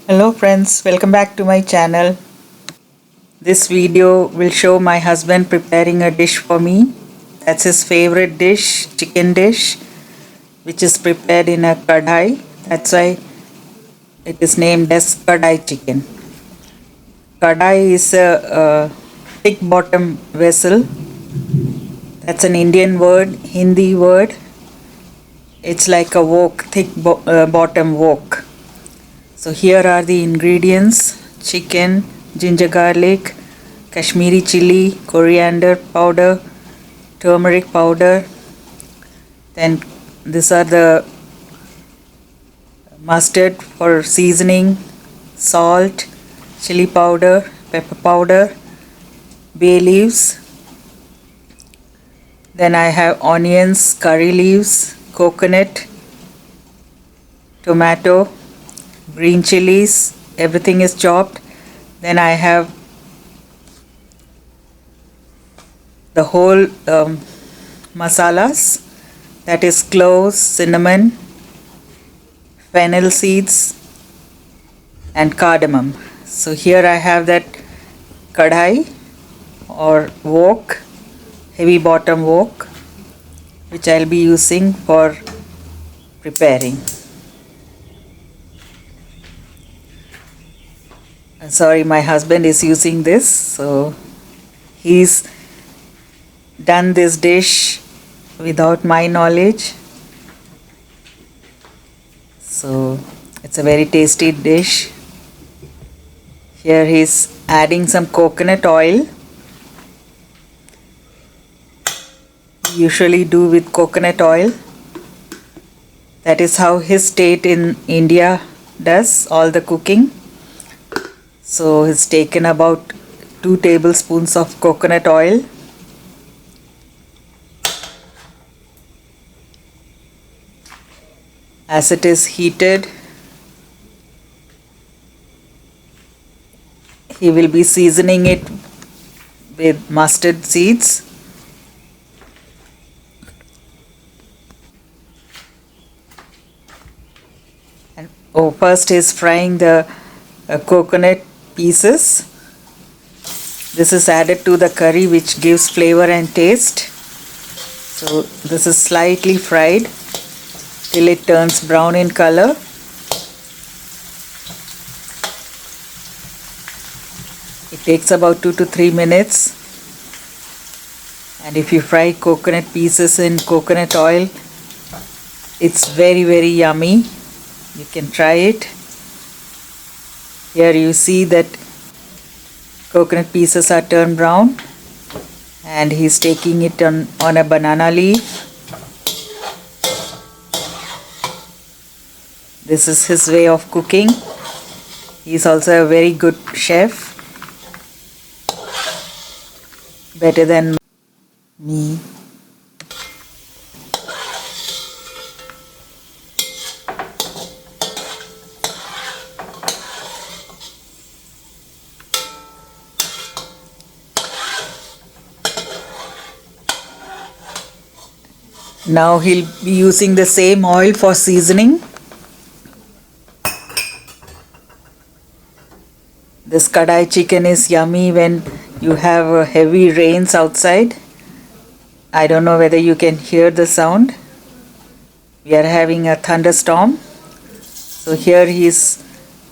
Hello friends, welcome back to my channel. This video will show my husband preparing a dish for me. That's his favorite dish, chicken dish, which is prepared in a kadhai. That's why it is named as Kadhai Chicken. Kadhai is a thick bottom vessel. That's an Indian word, Hindi word. It's like a wok, thick bottom wok. So here are the ingredients: chicken, ginger garlic, Kashmiri chili, coriander powder, turmeric powder. Then these are the mustard for seasoning, salt, chili powder, pepper powder, bay leaves. Then I have onions, curry leaves, coconut, tomato, green chilies, everything is chopped. Then I have the whole masalas, that is cloves, cinnamon, fennel seeds and cardamom. So here I have that kadhai or wok, heavy bottom wok, which I'll be using for preparing. Sorry, my husband is using this, so he's done this dish without my knowledge. So it's a very tasty dish. Here he's adding some coconut oil. Usually do with coconut oil. That is how his state in India does all the cooking. So he's taken about 2 tablespoons of coconut oil. As it is heated, he will be seasoning it with mustard seeds. And first he's frying the coconut pieces. This is added to the curry, which gives flavor and taste. So this is slightly fried till it turns brown in color. It takes about 2 to 3 minutes. And if you fry coconut pieces in coconut oil, it's very yummy. You can try it. Here you see that coconut pieces are turned brown, and he's taking it on a banana leaf. This is his way of cooking. He's also a very good chef, better than me. Now he'll be using the same oil for seasoning. This kadhai chicken is yummy when you have heavy rains outside. I don't know whether you can hear the sound. We are having a thunderstorm. So here he's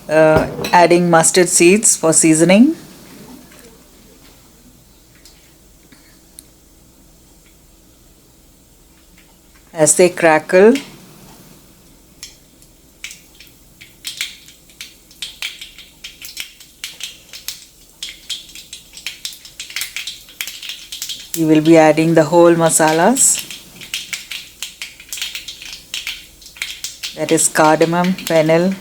adding mustard seeds for seasoning. As they crackle, you will be adding the whole masalas. That is cardamom, fennel,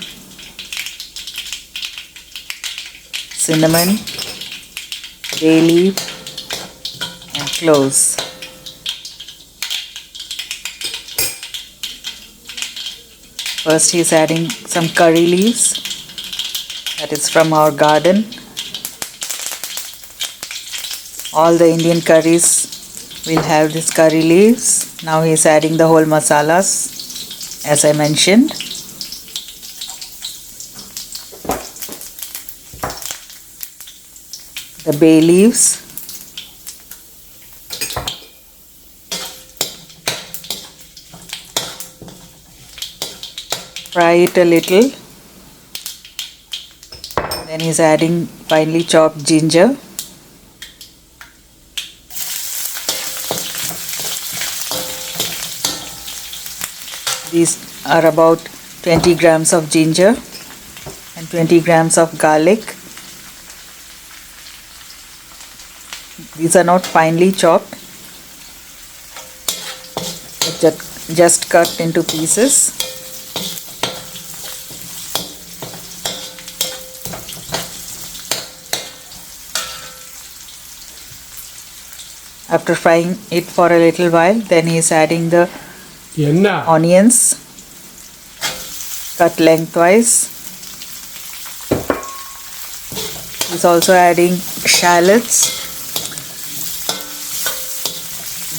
cinnamon, bay leaf and cloves. First he is adding some curry leaves, that is from our garden. All the Indian curries will have this curry leaves. Now he is adding the whole masalas, as I mentioned. the bay leaves, fry it a little. Then he's adding finely chopped ginger. These are about 20 grams of ginger and 20 grams of garlic. These are not finely chopped, but just cut into pieces. After frying it for a little while, then he is adding the onions cut lengthwise. He's also adding shallots,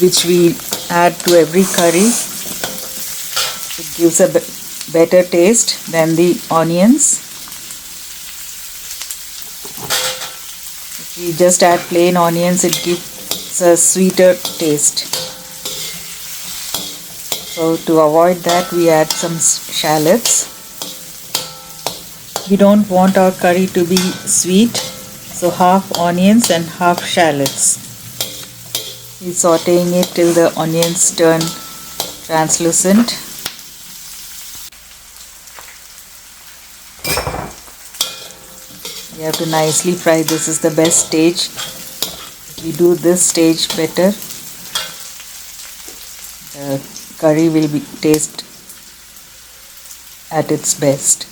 which we add to every curry. It gives a better taste than the onions. If we just add plain onions, it gives a sweeter taste. So to avoid that, we add some shallots. We don't want our curry to be sweet, so half onions and half shallots. He's sauteing it till the onions turn translucent. You have to nicely fry. This is the best stage. If you do this stage better, the curry will taste at its best.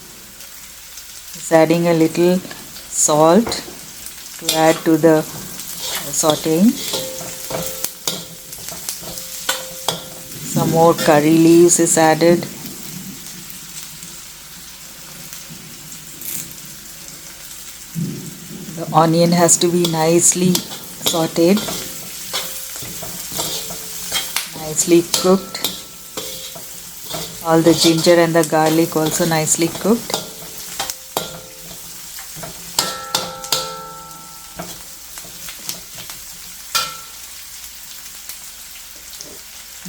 He's adding a little salt to add to the sauteing. Some more curry leaves is added. The onion has to be nicely sauteed, nicely cooked. All the ginger and the garlic also nicely cooked.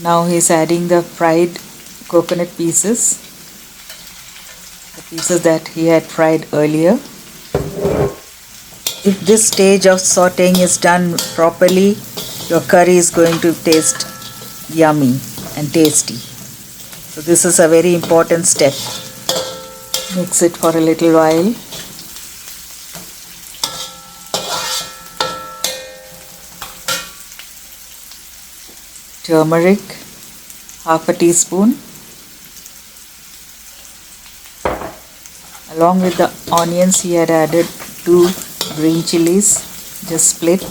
Now he is adding the fried coconut pieces, the pieces that he had fried earlier. If this stage of sauteing is done properly, your curry is going to taste yummy and tasty. So this is a very important step. Mix it for a little while. Turmeric, half a teaspoon. Along with the onions, he had added 2 green chilies, just split.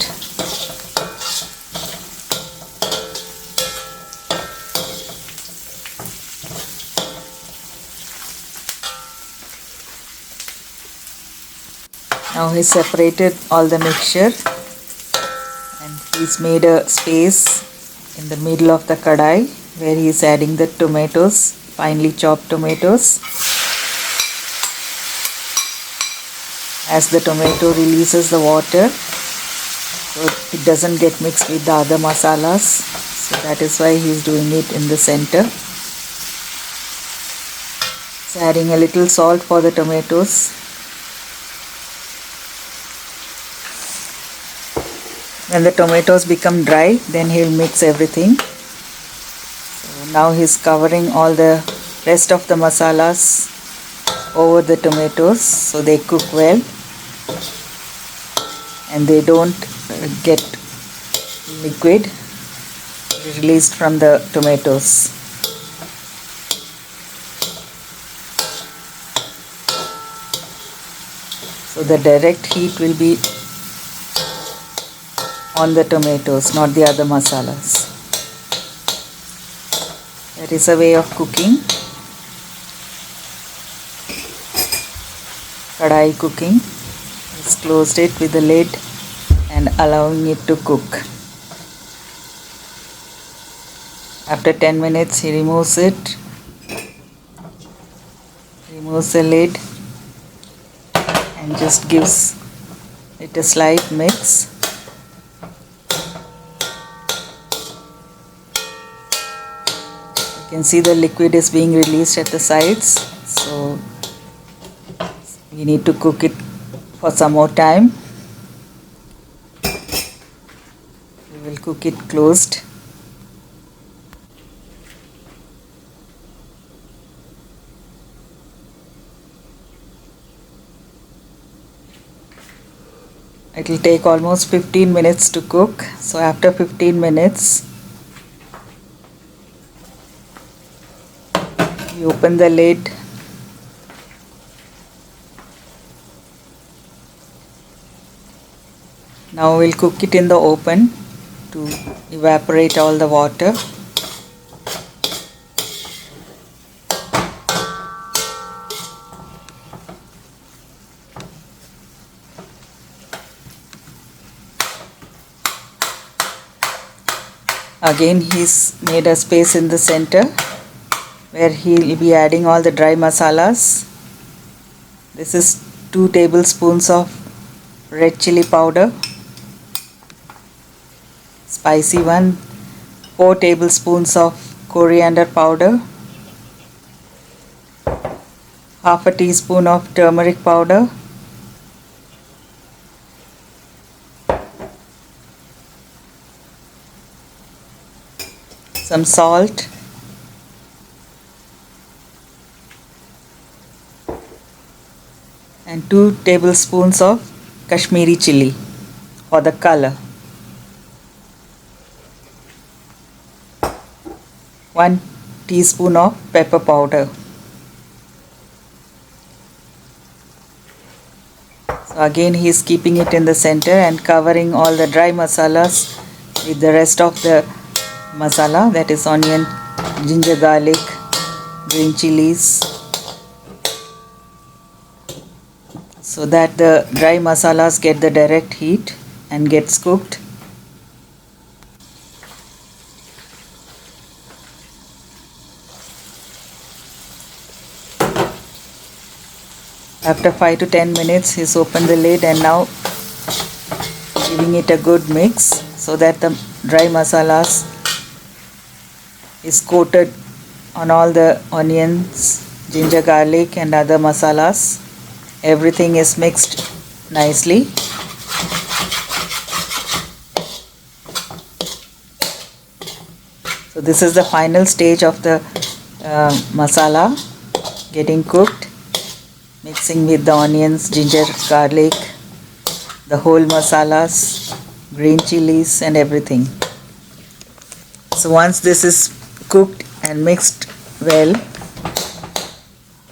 Now he separated all the mixture and he's made a space in the middle of the kadai where he is adding the tomatoes, finely chopped tomatoes. As the tomato releases the water, so it doesn't get mixed with the other masalas, so that is why he is doing it in the center. He's adding a little salt for the tomatoes. When the tomatoes become dry, then he will mix everything. So now he is covering all the rest of the masalas over the tomatoes so they cook well and they don't get liquid released from the tomatoes. So the direct heat will be on the tomatoes, not the other masalas. That is a way of cooking. Kadai cooking. Just closed it with the lid and allowing it to cook. After 10 minutes he removes it, removes the lid and just gives it a slight mix. You can see the liquid is being released at the sides, so we need to cook it for some more time. We will cook it closed. It will take almost 15 minutes to cook. So after 15 minutes, you open the lid. Now we'll cook it in the open to evaporate all the water. Again, he's made a space in the center where he'll be adding all the dry masalas. This is 2 tablespoons of red chili powder, spicy one, 4 tablespoons of coriander powder, half a teaspoon of turmeric powder, some salt, and 2 tablespoons of Kashmiri chili for the color, 1 teaspoon of pepper powder. So again he is keeping it in the center and covering all the dry masalas with the rest of the masala, that is onion, ginger, garlic, green chilies, so that the dry masalas get the direct heat and gets cooked. After 5 to 10 minutes, he's opened the lid and now giving it a good mix so that the dry masalas is coated on all the onions, ginger, garlic and other masalas. Everything is mixed nicely. So this is the final stage of the masala getting cooked, mixing with the onions, ginger, garlic, the whole masalas, green chilies and everything. So once this is cooked and mixed well,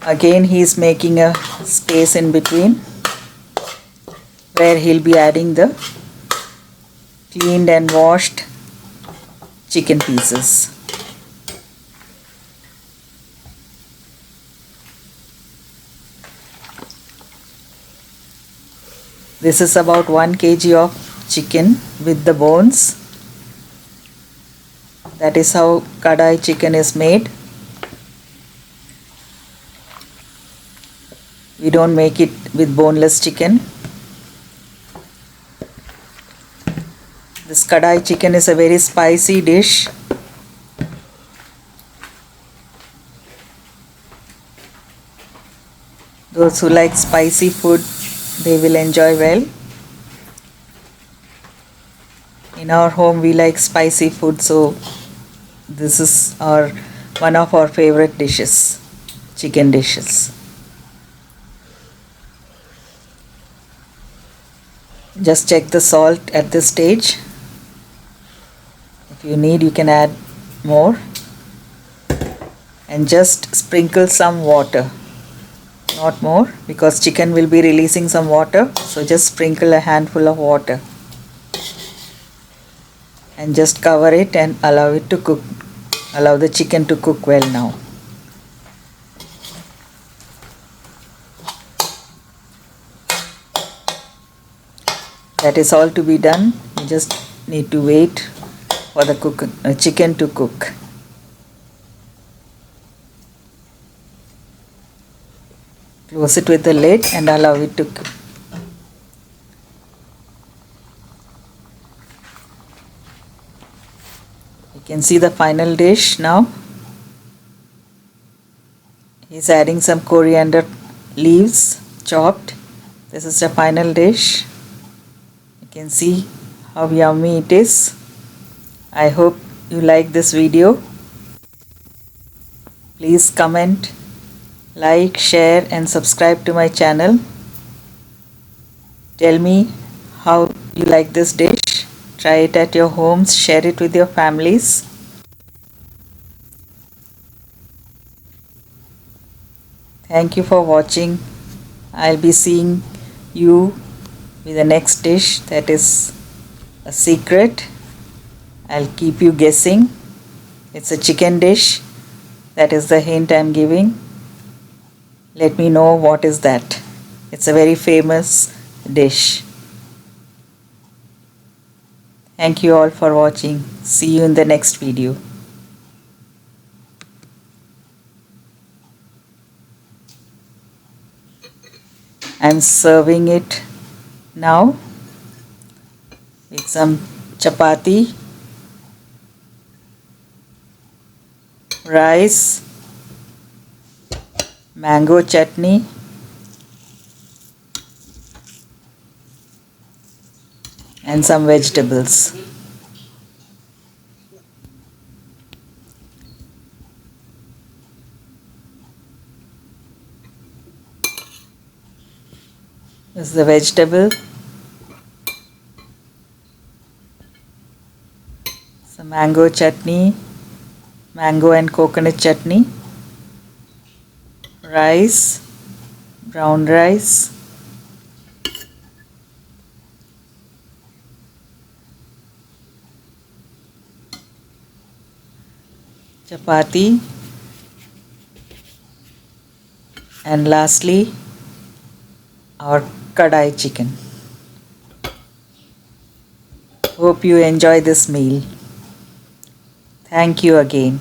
again he is making a space in between where he'll be adding the cleaned and washed chicken pieces. This is about 1 kg of chicken with the bones. That is how Kadhai chicken is made. We don't make it with boneless chicken. This Kadhai chicken is a very spicy dish. Those who like spicy food, they will enjoy well. In our home we like spicy food, so this is one of our favorite dishes, chicken dishes. Just check the salt at this stage. If you need, you can add more. And just sprinkle some water. Not more, because chicken will be releasing some water. So just sprinkle a handful of water. And just cover it and allow it to cook. Allow the chicken to cook well now. That is all to be done. You just need to wait for the chicken to cook. Close it with the lid and allow it to cook. can see the final dish now. He's adding some coriander leaves chopped. This is the final dish. You can see how yummy it is. I hope you like this video. Please comment, like, share and subscribe to my channel. Tell me how you like this dish. Try it at your homes, share it with your families. Thank you for watching. I'll be seeing you with the next dish that is a secret. I'll keep you guessing. It's a chicken dish. That is the hint I'm giving. Let me know what is that. It's a very famous dish. Thank you all for watching. See you in the next video. I'm serving it now with some chapati, rice, mango chutney, and some vegetables. This is the vegetable, some mango chutney, mango and coconut chutney, rice, brown rice, chapati, and lastly our Kadhai chicken. Hope you enjoy this meal. Thank you again.